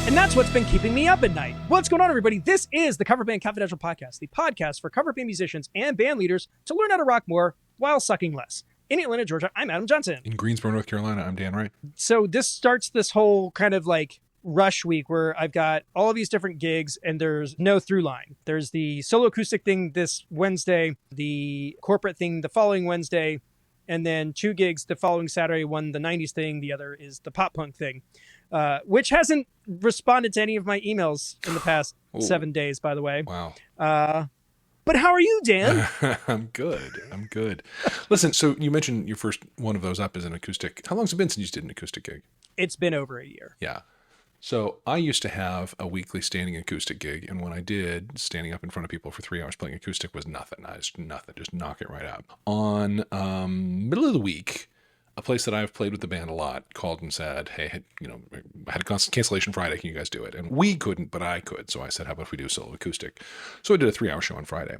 And that's what's been keeping me up at night. What's going on, everybody? This is the Cover Band Confidential podcast, the podcast for cover band musicians and band leaders to learn how to rock more while sucking less. In Atlanta, Georgia, I'm Adam Johnson. In Greensboro, North Carolina, I'm Dan Wright. So this starts this whole kind of like rush week where I've got all of these different gigs and there's no through line. There's the solo acoustic thing this Wednesday, the corporate thing the following Wednesday, and then 2 gigs the following Saturday. One, the 90s thing. The other is the pop punk thing, which hasn't responded to any of my emails in the past 7 days, by the way. Wow. But how are you, Dan? I'm good. Listen, so you mentioned your first one of those up is an acoustic. How long's it been since you did an acoustic gig? It's been over a year. Yeah. So I used to have a weekly standing acoustic gig, and when I did, standing up in front of people for 3 hours playing acoustic was nothing. Just knock it right out. On middle of the week, a place that I've played with the band a lot called and said, hey, I had a cancellation Friday. Can you guys do it? And we couldn't, but I could. So I said, how about if we do a solo acoustic? So I did a 3-hour show on Friday.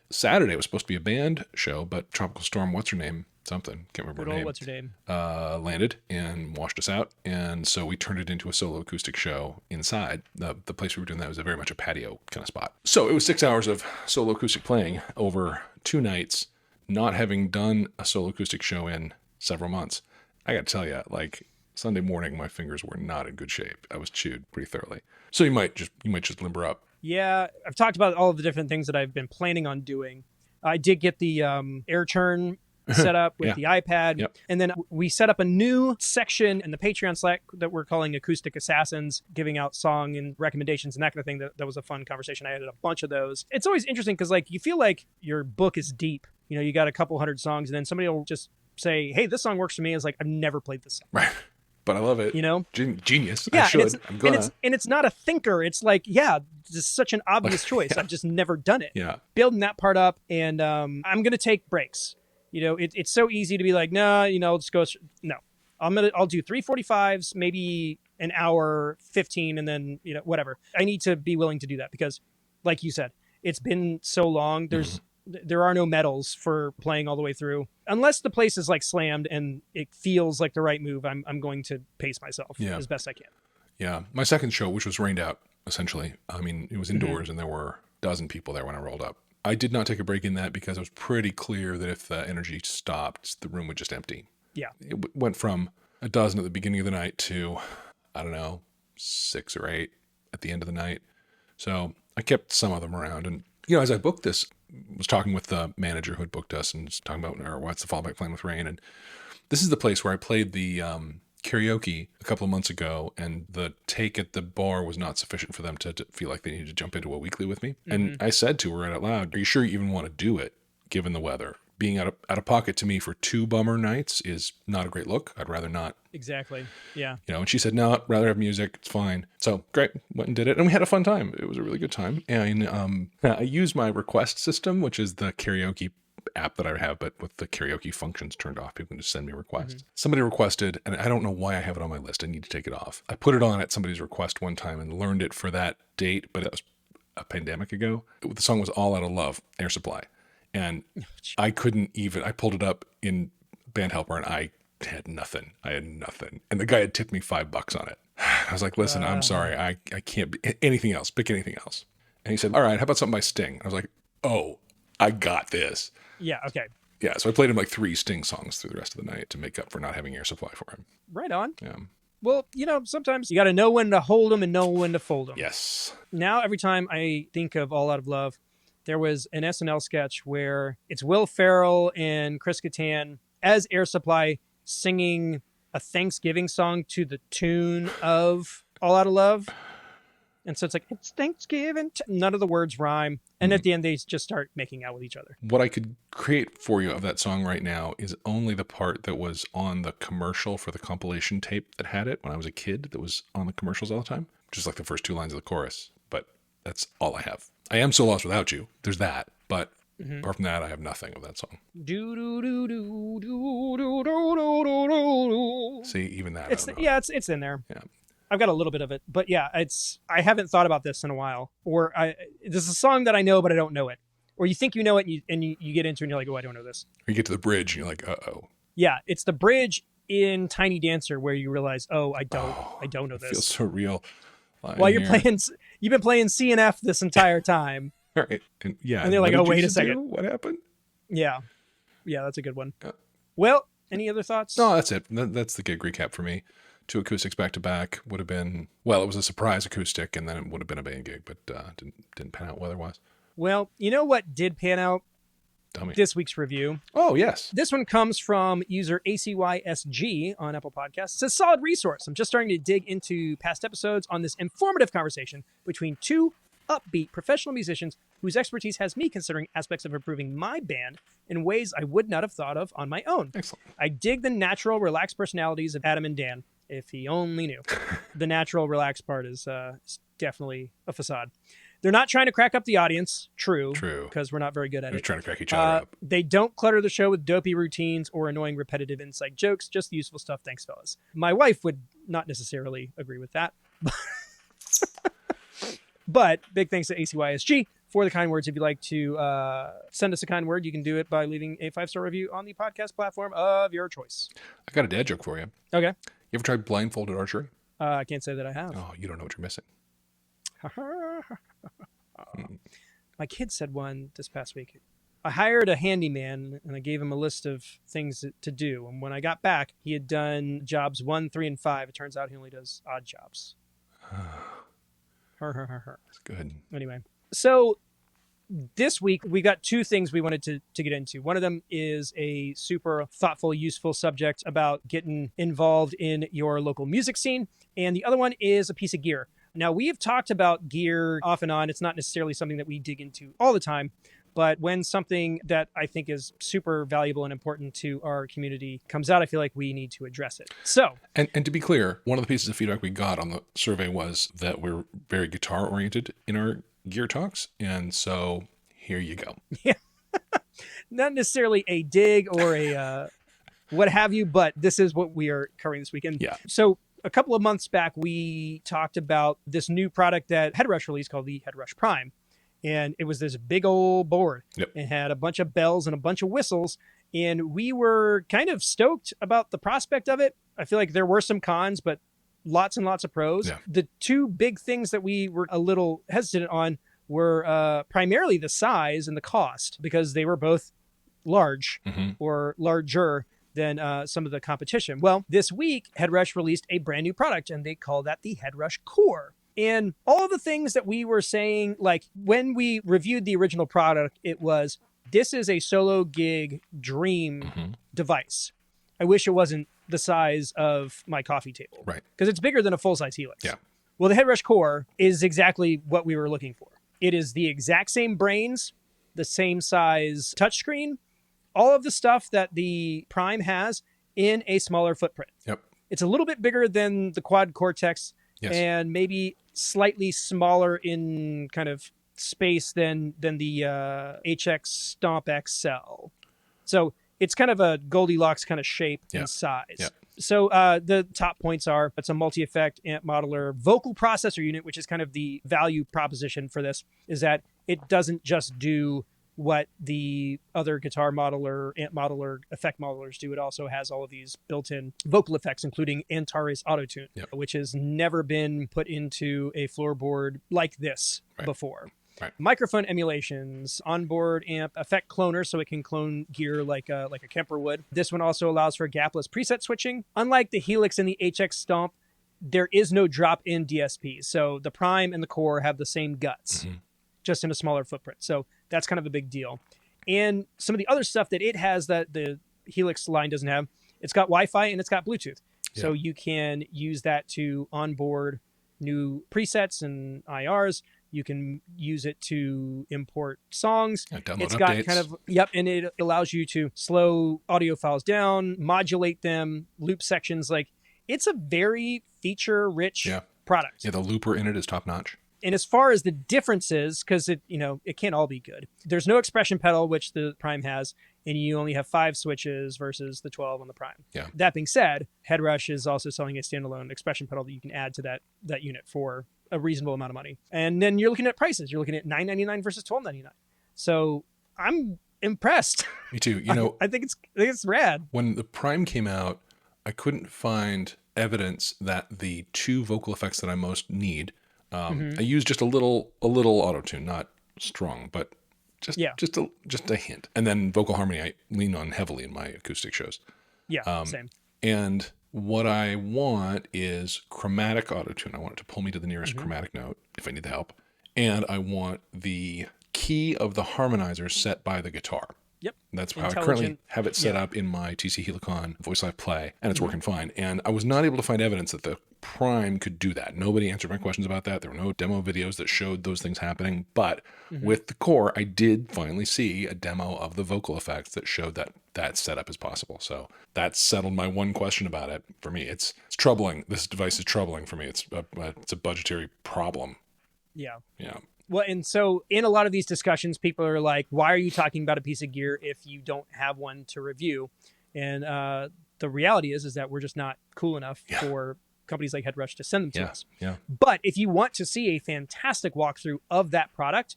Saturday was supposed to be a band show, but Tropical Storm, can't remember her name. What's her name? Landed and washed us out. And so we turned it into a solo acoustic show inside. The place we were doing that was very much a patio kind of spot. So it was 6 hours of solo acoustic playing over 2 nights, not having done a solo acoustic show in several months. I got to tell you, like Sunday morning, my fingers were not in good shape. I was chewed pretty thoroughly. So you might just limber up. Yeah, I've talked about all of the different things that I've been planning on doing. I did get the air turn set up with the iPad. Yep. And then we set up a new section in the Patreon Slack that we're calling Acoustic Assassins, giving out song and recommendations and that kind of thing. That was a fun conversation. I added a bunch of those. It's always interesting because like you feel like your book is deep. You got a couple hundred songs and then somebody will just say, hey, this song works for me. It's like, I've never played this song. Right. But I love it. Yeah, Genius. I should. I'm gonna. And it's not a thinker. It's like, yeah, this is such an obvious choice. I've just never done it. Yeah. Building that part up. And I'm going to take breaks. It's so easy to be like, nah, let's go. No, I'll do 3:45s, maybe an hour, 15, and then, whatever. I need to be willing to do that because like you said, it's been so long. There are no medals for playing all the way through unless the place is like slammed and it feels like the right move. I'm going to pace myself as best I can. Yeah. My second show, which was rained out, essentially. I mean, it was indoors and there were a dozen people there when I rolled up. I did not take a break in that because it was pretty clear that if the energy stopped, the room would just empty. Yeah. It went from a dozen at the beginning of the night to, 6 or 8 at the end of the night. So I kept some of them around. And, as I booked this, was talking with the manager who had booked us and was talking about what's the fallback plan with rain. And this is the place where I played the karaoke a couple of months ago, and the take at the bar was not sufficient for them to feel like they needed to jump into a weekly with me. Mm-hmm. And I said to her right out loud, are you sure you even want to do it, given the weather? Being out of pocket to me for 2 bummer nights is not a great look. I'd rather not. Exactly. Yeah. And she said, no, I'd rather have music. It's fine. So great. Went and did it. And we had a fun time. It was a really good time. And I used my request system, which is the karaoke app that I have, but with the karaoke functions turned off, people can just send me requests. Mm-hmm. Somebody requested, and I don't know why I have it on my list. I need to take it off. I put it on at somebody's request one time and learned it for that date, but it was a pandemic ago. The song was All Out of Love, Air Supply. And I pulled it up in Band Helper and I had nothing. And the guy had tipped me $5 on it. I was like, listen, I'm sorry. I can't be anything else. Pick anything else. And he said, all right, how about something by Sting? I was like, oh, I got this. Yeah. Okay. Yeah. So I played him like 3 Sting songs through the rest of the night to make up for not having Air Supply for him. Right on. Yeah. Well, sometimes you got to know when to hold them and know when to fold them. Yes. Now, every time I think of All Out of Love, there was an SNL sketch where it's Will Ferrell and Chris Kattan as Air Supply singing a Thanksgiving song to the tune of All Out of Love. And so it's like, it's Thanksgiving. None of the words rhyme. And at the end, they just start making out with each other. What I could create for you of that song right now is only the part that was on the commercial for the compilation tape that had it when I was a kid, that was on the commercials all the time. Just like the first 2 lines of the chorus. But that's all I have. I Am So Lost Without You. There's that. But apart from that, I have nothing of that song. See, even that. It's in there. Yeah. I've got a little bit of it, but yeah, I haven't thought about this in a while. Or this is a song that I know, but I don't know it. Or you think you know it and you get into it and you're like, oh, I don't know this. Or you get to the bridge and you're like, uh-oh. Yeah, it's the bridge in Tiny Dancer where you realize, oh, I don't know this. It feels so real. while you're playing. You've been playing C and F this entire time. Right. And And they're like, what "Oh, did wait you a second. do? What happened? Yeah, that's a good one. Well, any other thoughts? No, that's it. That's the gig recap for me. 2 acoustics back to back would have been, well, it was a surprise acoustic, and then it would have been a band gig, but didn't pan out weather-wise. Well, you know what did pan out? Tell me. This week's review. Oh, yes. This one comes from user ACYSG on Apple Podcasts. It's a solid resource. I'm just starting to dig into past episodes on this informative conversation between two upbeat professional musicians whose expertise has me considering aspects of improving my band in ways I would not have thought of on my own. Excellent. I dig the natural, relaxed personalities of Adam and Dan. If he only knew. The natural, relaxed part is definitely a facade. They're not trying to crack up the audience. True. Because we're not very good at They're it. trying to crack each other up. They don't clutter the show with dopey routines or annoying repetitive inside jokes. Just useful stuff. Thanks, fellas. My wife would not necessarily agree with that. But big thanks to ACYSG for the kind words. If you'd like to send us a kind word, you can do it by leaving a 5-star review on the podcast platform of your choice. I got a dad joke for you. Okay. You ever tried blindfolded archery? I can't say that I have. Oh, you don't know what you're missing. My kid said one this past week. I hired a handyman and I gave him a list of things to do. And when I got back, he had done jobs 1, 3, and 5. It turns out he only does odd jobs. That's good. Anyway, so this week we got 2 things we wanted to get into. One of them is a super thoughtful, useful subject about getting involved in your local music scene. And the other one is a piece of gear. Now, we have talked about gear off and on. It's not necessarily something that we dig into all the time. But when something that I think is super valuable and important to our community comes out, I feel like we need to address it. So, and to be clear, one of the pieces of feedback we got on the survey was that we're very guitar oriented in our gear talks. And so here you go. Yeah. Not necessarily a dig or a what have you, but this is what we are covering this weekend. Yeah. So a couple of months back, we talked about this new product that Headrush released called the Headrush Prime. And it was this big old board. Yep. It had a bunch of bells and a bunch of whistles. And we were kind of stoked about the prospect of it. I feel like there were some cons, but lots and lots of pros. Yeah. The 2 big things that we were a little hesitant on were primarily the size and the cost, because they were both large or larger than some of the competition. Well, this week, Headrush released a brand new product, and they call that the Headrush Core. And all of the things that we were saying, like when we reviewed the original product, it was, this is a solo gig dream device. I wish it wasn't the size of my coffee table. Right. Because it's bigger than a full-size Helix. Yeah. Well, the Headrush Core is exactly what we were looking for. It is the exact same brains, the same size touchscreen, all of the stuff that the Prime has in a smaller footprint. Yep. It's a little bit bigger than the Quad Cortex. Yes. And maybe slightly smaller in kind of space than the HX Stomp XL. So it's kind of a Goldilocks kind of shape and size. Yep. So the top points are, it's a multi-effect amp modeler vocal processor unit, which is kind of the value proposition for this, is that it doesn't just do what the other guitar modeler, amp modeler, effect modelers do. It also has all of these built-in vocal effects, including Antares Autotune, which has never been put into a floorboard like this before. Right. Microphone emulations, onboard amp effect cloner, so it can clone gear like a Kemper would. This one also allows for gapless preset switching. Unlike the Helix and the HX Stomp, there is no drop-in DSP. So the Prime and the Core have the same guts, just in a smaller footprint. So that's kind of a big deal. And some of the other stuff that it has that the Helix line doesn't have, it's got Wi-Fi and it's got Bluetooth. Yeah. So you can use that to onboard new presets and IRs. You can use it to import songs. Download got updates. kind of, and it allows you to slow audio files down, modulate them, loop sections. Like, it's a very feature-rich product. Yeah, the looper in it is top-notch. And as far as the differences, because it can't all be good. There's no expression pedal, which the Prime has, and you only have 5 switches versus the 12 on the Prime. Yeah. That being said, Headrush is also selling a standalone expression pedal that you can add to that unit for a reasonable amount of money. And then you're looking at prices. You're looking at $9.99 versus $12.99. So I'm impressed. Me too. I think it's rad. When the Prime came out, I couldn't find evidence that the 2 vocal effects that I most need, I use just a little auto tune, not strong, but Yeah. just a hint. And then vocal harmony I lean on heavily in my acoustic shows. Yeah. Same. And what I want is chromatic auto tune. I want it to pull me to the nearest Mm-hmm. chromatic note if I need the help. And I want the key of the harmonizer set by the guitar. Yep. That's how I currently have it set up in my TC Helicon Voice Live Play, and it's working fine. And I was not able to find evidence that the Prime could do that. Nobody answered my questions about that. There were no demo videos that showed those things happening. But with the Core, I did finally see a demo of the vocal effects that showed that that setup is possible. So that settled my one question about it. For me, it's troubling. This device is troubling for me. It's a budgetary problem. Yeah. Yeah. Well, and so in a lot of these discussions, people are like, why are you talking about a piece of gear if you don't have one to review? And the reality is that we're just not cool enough for companies like Headrush to send them to us. Yeah. But if you want to see a fantastic walkthrough of that product,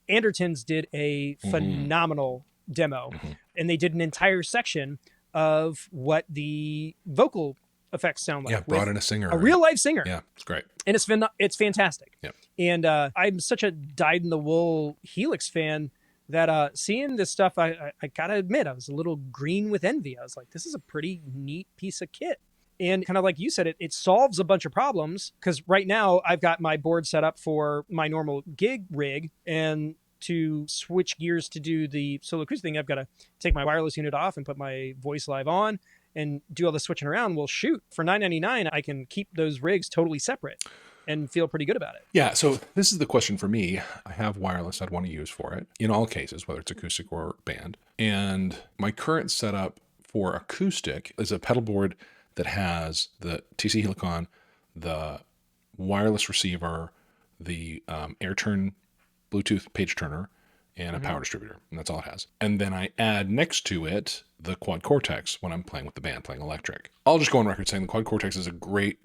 Andertons did a phenomenal demo. And they did an entire section of what the vocal effects sound like. Yeah, brought in a singer. A real live singer. Yeah, it's great. And it's fantastic. Yep. And I'm such a dyed-in-the-wool Helix fan that seeing this stuff, I gotta admit, I was a little green with envy. I was like, this is a pretty neat piece of kit. And kind of like you said, it solves a bunch of problems, because right now I've got my board set up for my normal gig rig, and to switch gears to do the solo acoustic thing, I've got to take my wireless unit off and put my Voice Live on and do all the switching around. Well, shoot, for $9.99, I can keep those rigs totally separate and feel pretty good about it. Yeah, so this is the question for me. I have wireless I'd want to use for it in all cases, whether it's acoustic or band. And my current setup for acoustic is a pedal board that has the TC Helicon, the wireless receiver, the AirTurn Bluetooth page turner, and a power distributor, and that's all it has. And then I add next to it the Quad Cortex when I'm playing with the band, playing electric. I'll just go on record saying the Quad Cortex is a great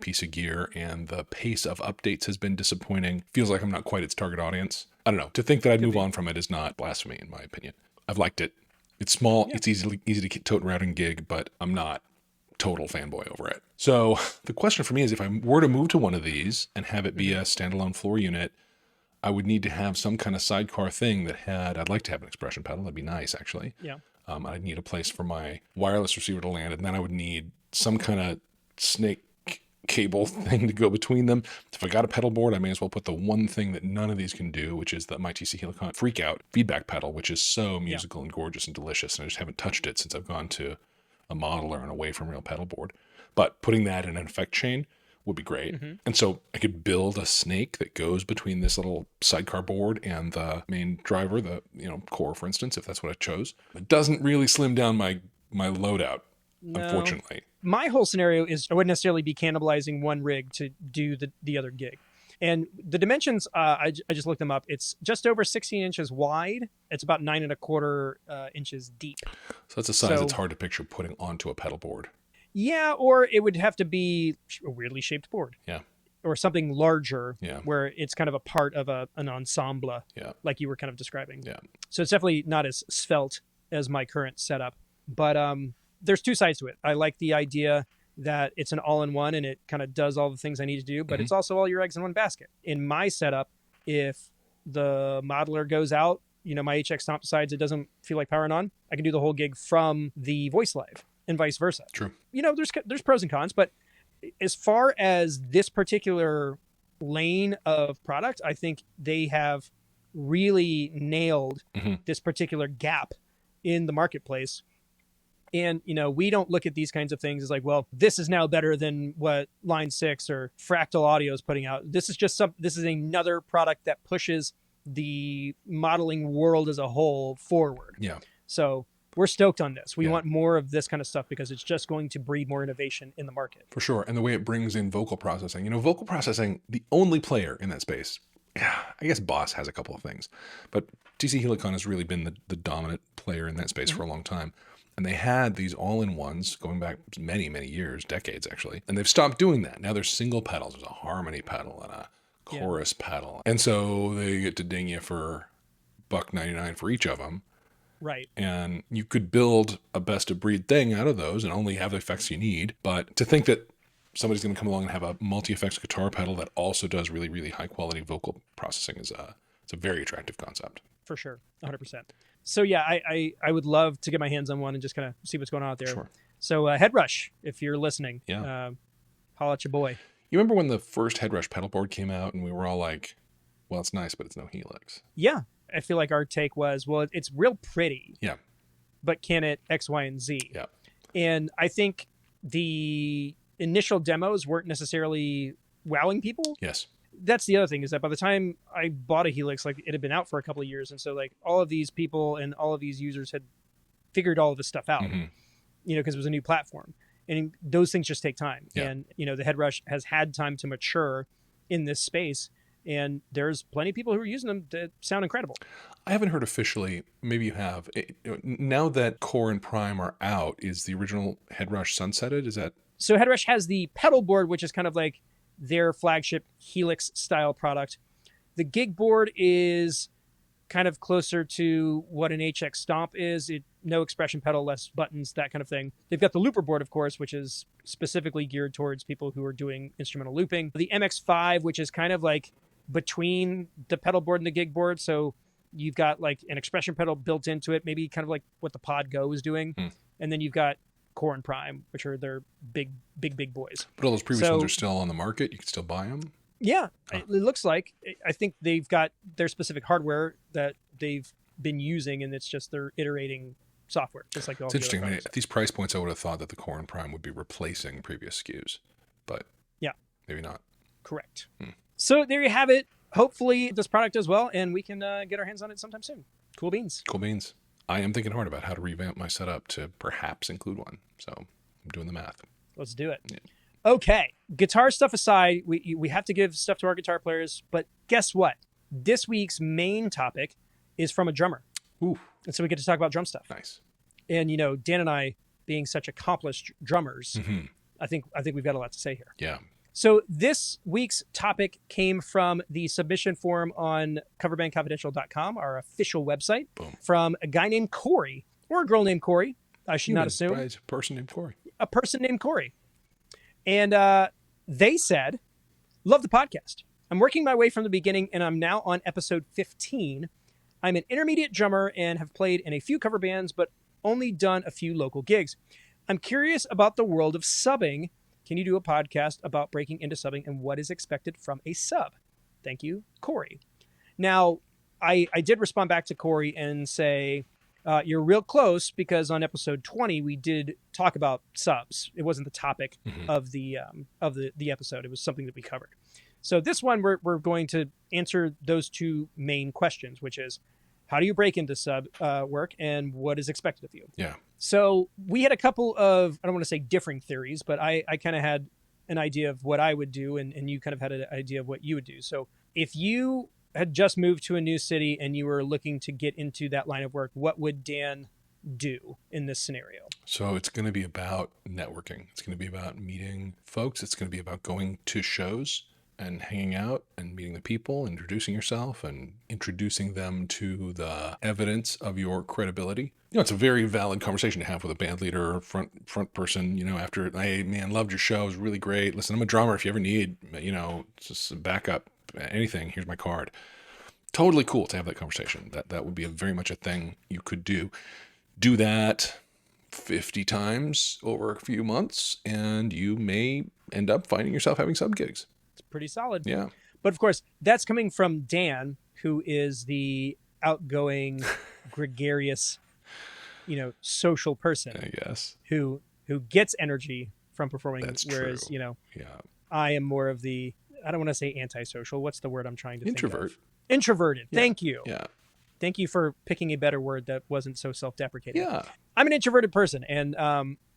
piece of gear, and the pace of updates has been disappointing. Feels like I'm not quite its target audience. I don't know. To think that I'd move on from it is not blasphemy, in my opinion. I've liked it. It's small. Yeah. It's easy to tote around and gig, but I'm not total fanboy over it. So the question for me is, if I were to move to one of these and have it be a standalone floor unit, I would need to have some kind of sidecar thing that I'd like to have an expression pedal. That'd be nice, actually. Yeah. I'd need a place for my wireless receiver to land, and then I would need some kind of snake cable thing to go between them. If I got a pedal board, I may as well put the one thing that none of these can do, which is the my TC Helicon Freak Out feedback pedal, which is so musical and gorgeous and delicious, and I just haven't touched it since I've gone to a modeler and away from real pedal board. But putting that in an effect chain would be great. And so I could build a snake that goes between this little sidecar board and the main driver, the core, for instance, if that's what I chose. It doesn't really slim down my loadout, unfortunately. My whole scenario is I wouldn't necessarily be cannibalizing one rig to do the other gig. And the dimensions, I just looked them up. It's just over 16 inches wide. It's about 9.25 inches deep. So that's a size that's hard to picture putting onto a pedal board. Yeah, or it would have to be a weirdly shaped board. Yeah. Or something larger, Yeah. where it's kind of a part of an ensemble, Yeah. like you were kind of describing. Yeah. So it's definitely not as svelte as my current setup. But there's two sides to it. I like the idea that it's an all-in-one and it kind of does all the things I need to do, but it's also all your eggs in one basket. In my setup, if the modeler goes out, my HX Stomp decides it doesn't feel like powering on, I can do the whole gig from the Voice Live and vice versa. True. There's pros and cons, but as far as this particular lane of product, I think they have really nailed this particular gap in the marketplace. And, we don't look at these kinds of things as like, well, this is now better than what Line 6 or Fractal Audio is putting out. This is another product that pushes the modeling world as a whole forward. Yeah. So we're stoked on this. We want more of this kind of stuff because it's just going to breed more innovation in the market. For sure. And the way it brings in vocal processing. Vocal processing, the only player in that space, I guess Boss has a couple of things, but TC Helicon has really been the dominant player in that space for a long time. And they had these all-in-ones going back many, many years, decades actually. And they've stopped doing that. Now there's single pedals. There's a harmony pedal and a chorus pedal. And so they get to ding you for $1.99 for each of them. Right. And you could build a best of breed thing out of those and only have the effects you need. But to think that somebody's going to come along and have a multi-effects guitar pedal that also does really, really high quality vocal processing it's a very attractive concept. For sure. 100%. So yeah, I would love to get my hands on one and just kind of see what's going on out there. Sure. So Headrush, if you're listening, Yeah. holla at your boy. You remember when the first Headrush pedal board came out and we were all like, well, it's nice, but it's no Helix. Yeah. I feel like our take was, well, it's real pretty. Yeah. But can it X, Y, and Z? Yeah. And I think the initial demos weren't necessarily wowing people. Yes. That's the other thing, is that by the time I bought a Helix, like, it had been out for a couple of years. And so like all of these people and all of these users had figured all of this stuff out, because it was a new platform. And those things just take time. Yeah. And, the Headrush has had time to mature in this space. And there's plenty of people who are using them that sound incredible. I haven't heard officially, maybe you have. Now that Core and Prime are out, is the original Headrush sunsetted? Is that... So Headrush has the pedal board, which is kind of like their flagship Helix style product. The gig board is kind of closer to what an HX Stomp is. No expression pedal, less buttons, that kind of thing. They've got the looper board, of course, which is specifically geared towards people who are doing instrumental looping. The MX5, which is kind of like between the pedal board and the gig board. So you've got like an expression pedal built into it, maybe kind of like what the Pod Go is doing. And then you've got Core and Prime, which are their big boys. But all those previous ones are still on the market? You can still buy them? Yeah, it looks like. I think they've got their specific hardware that they've been using, and it's just they're iterating software, just like all It's the interesting. other At these price points, I would have thought that the Core and Prime would be replacing previous SKUs, but yeah, maybe not. Correct. So there you have it. Hopefully this product does well, and we can get our hands on it sometime soon. Cool beans. Cool beans. I am thinking hard about how to revamp my setup to perhaps include one. So I'm doing the math. Let's do it. Yeah. Okay. Guitar stuff aside, we have to give stuff to our guitar players, but guess what? This week's main topic is from a drummer. Ooh. And so we get to talk about drum stuff. Nice. And, Dan and I, being such accomplished drummers, I think we've got a lot to say here. Yeah. So this week's topic came from the submission form on coverbandconfidential.com, our official website. Boom. From a guy named Corey, or a girl named Corey, I should not assume. It's a person named Corey. A person named Corey. And they said, love the podcast. I'm working my way from the beginning, and I'm now on episode 15. I'm an intermediate drummer and have played in a few cover bands, but only done a few local gigs. I'm curious about the world of subbing. Can you do a podcast about breaking into subbing and what is expected from a sub? Thank you, Corey. Now, I did respond back to Corey and say, you're real close, because on episode 20, we did talk about subs. It wasn't the topic of the episode. It was something that we covered. So this one, we're going to answer those two main questions, which is, how do you break into sub work, and what is expected of you? Yeah. So we had a couple of, I don't want to say differing theories, but I kind of had an idea of what I would do, and you kind of had an idea of what you would do. So if you had just moved to a new city and you were looking to get into that line of work, what would Dan do in this scenario? So it's going to be about networking. It's going to be about meeting folks. It's going to be about going to shows and hanging out and meeting the people, introducing yourself and introducing them to the evidence of your credibility. It's a very valid conversation to have with a band leader or front person, after, hey, man, loved your show. It was really great. Listen, I'm a drummer. If you ever need, just a backup, anything, here's my card. Totally cool to have that conversation. That would be very much a thing you could do. Do that 50 times over a few months, and you may end up finding yourself having sub gigs. It's pretty solid. Yeah. But of course, that's coming from Dan, who is the outgoing, gregarious, social person. I guess. Who gets energy from performing. That's whereas, true. Yeah. I am more of the, I don't want to say antisocial. What's the word I'm trying to think of? Introverted. Yeah. Thank you. Yeah. Thank you for picking a better word that wasn't so self-deprecating. Yeah. I'm an introverted person, and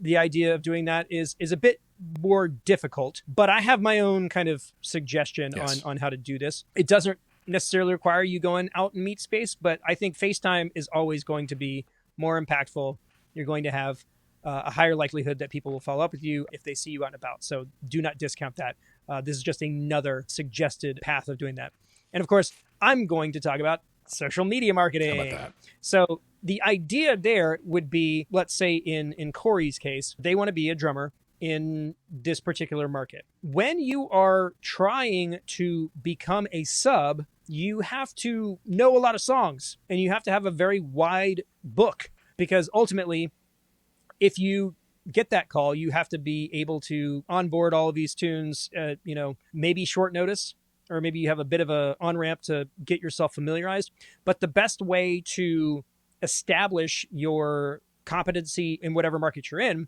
the idea of doing that is a bit more difficult, but I have my own kind of suggestion on how to do this. It doesn't necessarily require you going out and meet space, but I think FaceTime is always going to be more impactful. You're going to have a higher likelihood that people will follow up with you if they see you out and about. So do not discount that. This is just another suggested path of doing that. And of course, I'm going to talk about social media marketing. How about that? So the idea there would be, let's say in Corey's case, they want to be a drummer in this particular market. When you are trying to become a sub, you have to know a lot of songs and you have to have a very wide book, because ultimately, if you get that call, you have to be able to onboard all of these tunes, maybe short notice, or maybe you have a bit of a on-ramp to get yourself familiarized. But the best way to establish your competency in whatever market you're in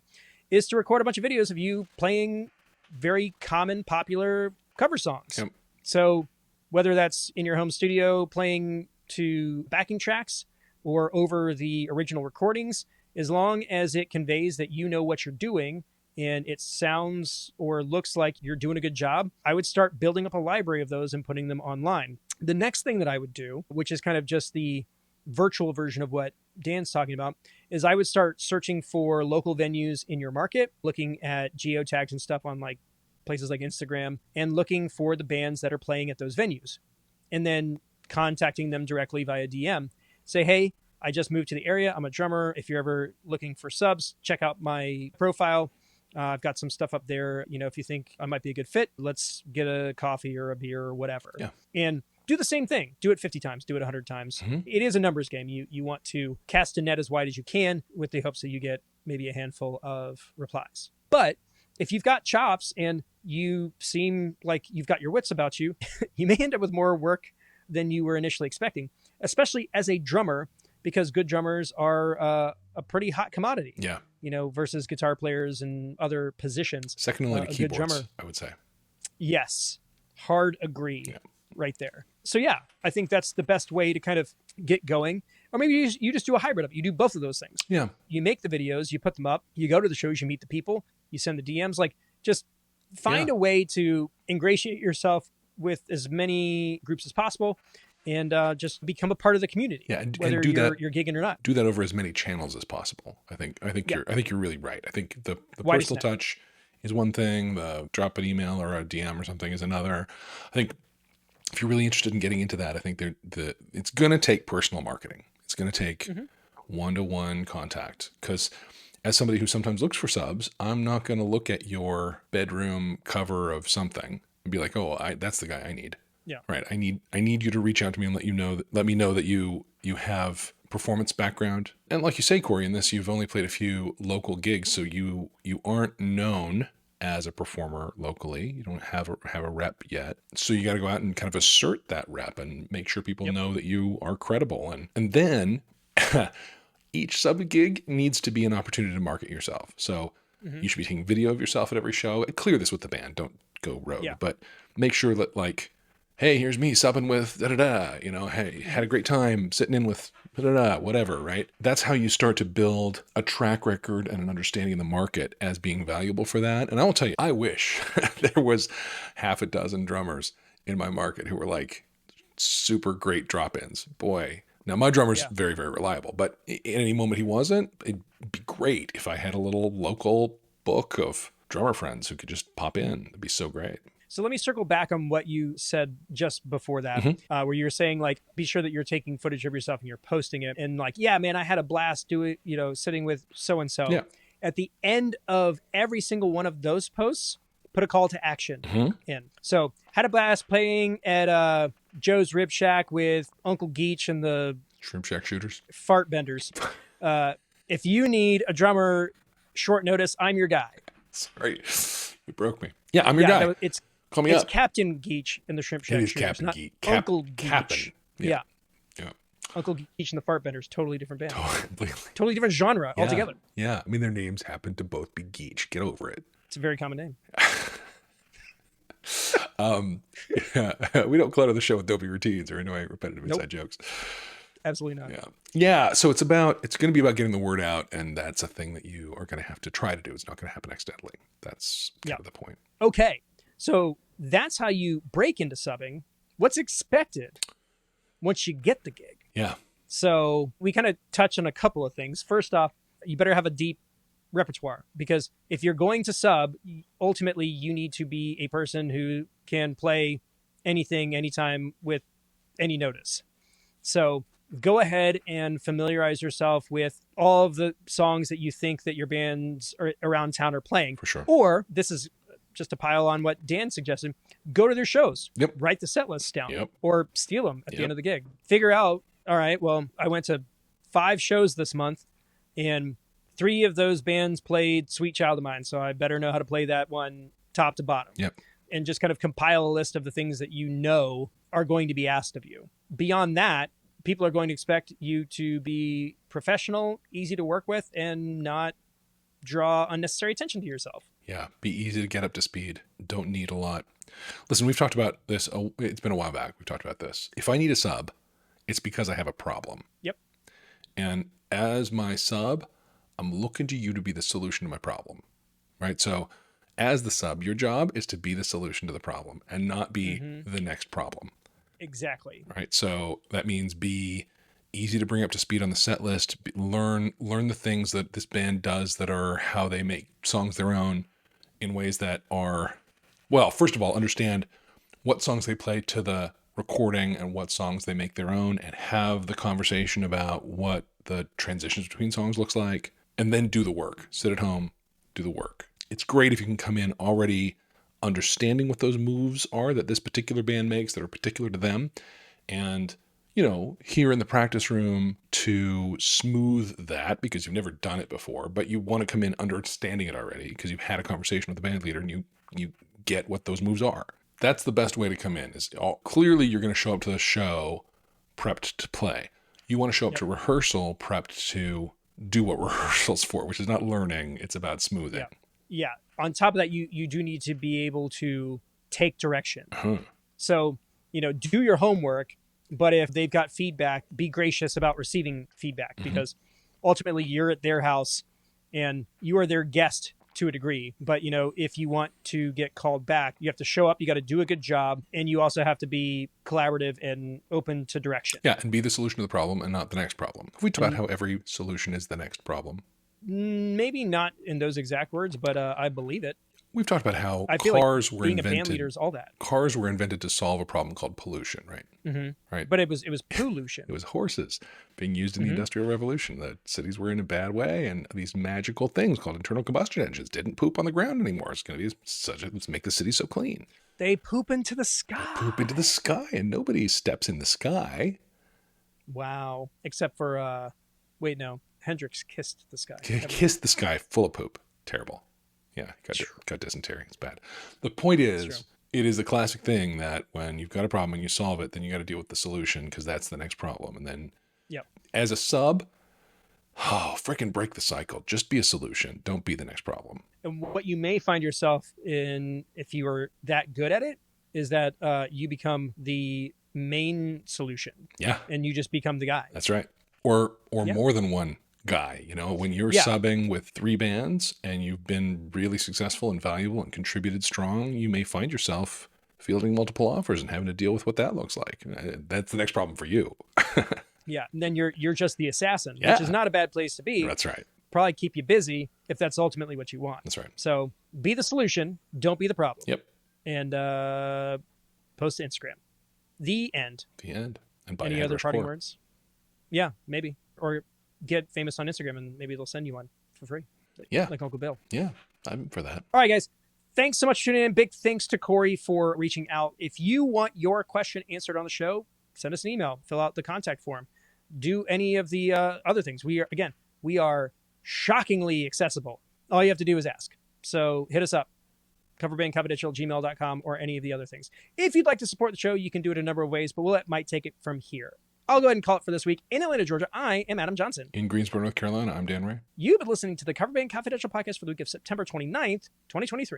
is to record a bunch of videos of you playing very common, popular cover songs. Yep. So whether that's in your home studio playing to backing tracks or over the original recordings, as long as it conveys that you know what you're doing and it sounds or looks like you're doing a good job, I would start building up a library of those and putting them online. The next thing that I would do, which is kind of just the virtual version of what Dan's talking about, is I would start searching for local venues in your market, looking at geotags and stuff on like places like Instagram, and looking for the bands that are playing at those venues, and then contacting them directly via DM. Say, hey, I just moved to the area. I'm a drummer. If you're ever looking for subs, check out my profile. I've got some stuff up there. If you think I might be a good fit, let's get a coffee or a beer or whatever. Yeah. And do the same thing. Do it 50 times. Do it 100 times. Mm-hmm. It is a numbers game. You want to cast a net as wide as you can with the hopes that you get maybe a handful of replies. But if you've got chops and you seem like you've got your wits about you, you may end up with more work than you were initially expecting, especially as a drummer, because good drummers are a pretty hot commodity. Yeah. Versus guitar players and other positions. Second only to good keyboards, drummer, I would say. Yes. Hard agree. Yeah. Right there. So yeah, I think that's the best way to kind of get going. Or maybe you just do a hybrid of it. You do both of those things. Yeah. You make the videos, you put them up, you go to the shows, you meet the people, you send the DMs. Like, just find a way to ingratiate yourself with as many groups as possible, and just become a part of the community. Yeah, whether and you're gigging or not. Do that over as many channels as possible. I think you're really right. I think the Widest personal net. touch is one thing. The drop an email or a DM or something is another. I think if you're really interested in getting into that, I think it's going to take personal marketing. It's going to take one-to-one contact, because as somebody who sometimes looks for subs, I'm not going to look at your bedroom cover of something and be like, oh, that's the guy I need. Yeah. Right. I need you to reach out to me and let me know that you have performance background. And like you say, Corey, in this, you've only played a few local gigs, so you aren't known as a performer locally. You don't have a rep yet. So you got to go out and kind of assert that rep and make sure people know that you are credible. And then each sub gig needs to be an opportunity to market yourself. So you should be taking video of yourself at every show. Clear this with the band. Don't go rogue, but make sure that, like, hey, here's me subbing with da-da-da, hey, had a great time sitting in with da-da-da, whatever, right? That's how you start to build a track record and an understanding of the market as being valuable for that. And I will tell you, I wish there was half a dozen drummers in my market who were like super great drop-ins. Boy, now my drummer's very, very reliable, but in any moment he wasn't, it'd be great if I had a little local book of drummer friends who could just pop in. It'd be so great. So let me circle back on what you said just before that, where you were saying, like, be sure that you're taking footage of yourself and you're posting it. And like, yeah, man, I had a blast sitting with so-and-so. Yeah. At the end of every single one of those posts, put a call to action in. So had a blast playing at Joe's Rib Shack with Uncle Geach and the Shrimp Shack Shooters. Fart Benders. If you need a drummer, short notice, I'm your guy. Sorry, you broke me. Yeah, I'm your guy. No, Call me it's up. Captain Geach in the Shrimp Shack It is Shooters, Captain not Geach. Uncle Geach. Captain. Yeah. Yeah. Uncle Geach and the Fart Benders, totally different band. Totally. Totally different genre altogether. Yeah. I mean, their names happen to both be Geach. Get over it. It's a very common name. We don't clutter the show with dopey routines or annoying repetitive inside jokes. Absolutely not. Yeah. So it's going to be about getting the word out, and that's a thing that you are going to have to try to do. It's not going to happen accidentally. That's kind of the point. Okay. So that's how you break into subbing. What's expected once you get the gig? Yeah. So we kind of touch on a couple of things. First off, you better have a deep repertoire, because if you're going to sub, ultimately you need to be a person who can play anything, anytime, with any notice. So go ahead and familiarize yourself with all of the songs that you think that your bands around town are playing. For sure. Or this is just to pile on what Dan suggested, go to their shows, Yep. write the set lists down, Yep. or steal them at the Yep. end of the gig. Figure out, all right, well, I went to 5 shows this month and 3 of those bands played Sweet Child of Mine, so I better know how to play that one top to bottom. Yep. And just kind of compile a list of the things that you know are going to be asked of you. Beyond that, people are going to expect you to be professional, easy to work with, and not draw unnecessary attention to yourself. Yeah, be easy to get up to speed. Don't need a lot. Listen, we've talked about this. It's been a while back. We've talked about this. If I need a sub, it's because I have a problem. Yep. And as my sub, I'm looking to you to be the solution to my problem, right? So as the sub, your job is to be the solution to the problem and not be the next problem. Exactly. Right. So that means be easy to bring up to speed on the set list, learn the things that this band does that are how they make songs their own in ways that are, well, first of all, understand what songs they play to the recording and what songs they make their own, and have the conversation about what the transitions between songs looks like, and then do the work. Sit at home, do the work. It's great if you can come in already understanding what those moves are that this particular band makes that are particular to them, and here in the practice room to smooth that because you've never done it before, but you want to come in understanding it already because you've had a conversation with the band leader and you get what those moves are. That's the best way to come in. Clearly you're going to show up to the show prepped to play. You want to show up to rehearsal prepped to do what rehearsal's for, which is not learning. It's about smoothing. Yeah. On top of that, you do need to be able to take direction. So, do your homework, but if they've got feedback, be gracious about receiving feedback because ultimately you're at their house and you are their guest to a degree. But, if you want to get called back, you have to show up, you got to do a good job, and you also have to be collaborative and open to direction. Yeah, and be the solution to the problem and not the next problem. Have we talked about how every solution is the next problem? Maybe not in those exact words, but I believe it. We've talked about how I feel cars like were being invented. a band leader is all that. Cars were invented to solve a problem called pollution, right? Right. But it was pollution. It was horses being used in the Industrial Revolution. The cities were in a bad way, and these magical things called internal combustion engines didn't poop on the ground anymore. It's going to be let's make the city so clean. They poop into the sky. They poop into the sky, and nobody steps in the sky. Wow. Except for, wait, no. Hendrix kissed the sky. Kissed the sky full of poop. Terrible. Yeah, got dysentery. It's bad. The point is, it is the classic thing that when you've got a problem and you solve it, then you got to deal with the solution because that's the next problem. And then as a sub, freaking break the cycle. Just be a solution. Don't be the next problem. And what you may find yourself in, if you are that good at it, is that you become the main solution. Yeah. And you just become the guy. That's right. Or more than one guy. When you're subbing with 3 bands and you've been really successful and valuable and contributed strong, you may find yourself fielding multiple offers and having to deal with what that looks like. That's the next problem for you. Yeah. And then you're just the assassin, which is not a bad place to be. That's right. Probably keep you busy if that's ultimately what you want. That's right. So be the solution. Don't be the problem. Yep. And post to Instagram. The end. The end. And buy Any other Headrush parting Core. words? Yeah, maybe. Or get famous on Instagram and maybe they'll send you one for free. Like Uncle Bill. Yeah, I'm for that. All right, guys. Thanks so much for tuning in. Big thanks to Corey for reaching out. If you want your question answered on the show, send us an email. Fill out the contact form. Do any of the other things. We are shockingly accessible. All you have to do is ask. So hit us up. coverbandconfidential@gmail.com or any of the other things. If you'd like to support the show, you can do it a number of ways, but we'll let Mike take it from here. I'll go ahead and call it for this week. In Atlanta, Georgia, I am Adam Johnson. In Greensboro, North Carolina, I'm Dan Ray. You've been listening to the Cover Band Confidential podcast for the week of September 29th, 2023.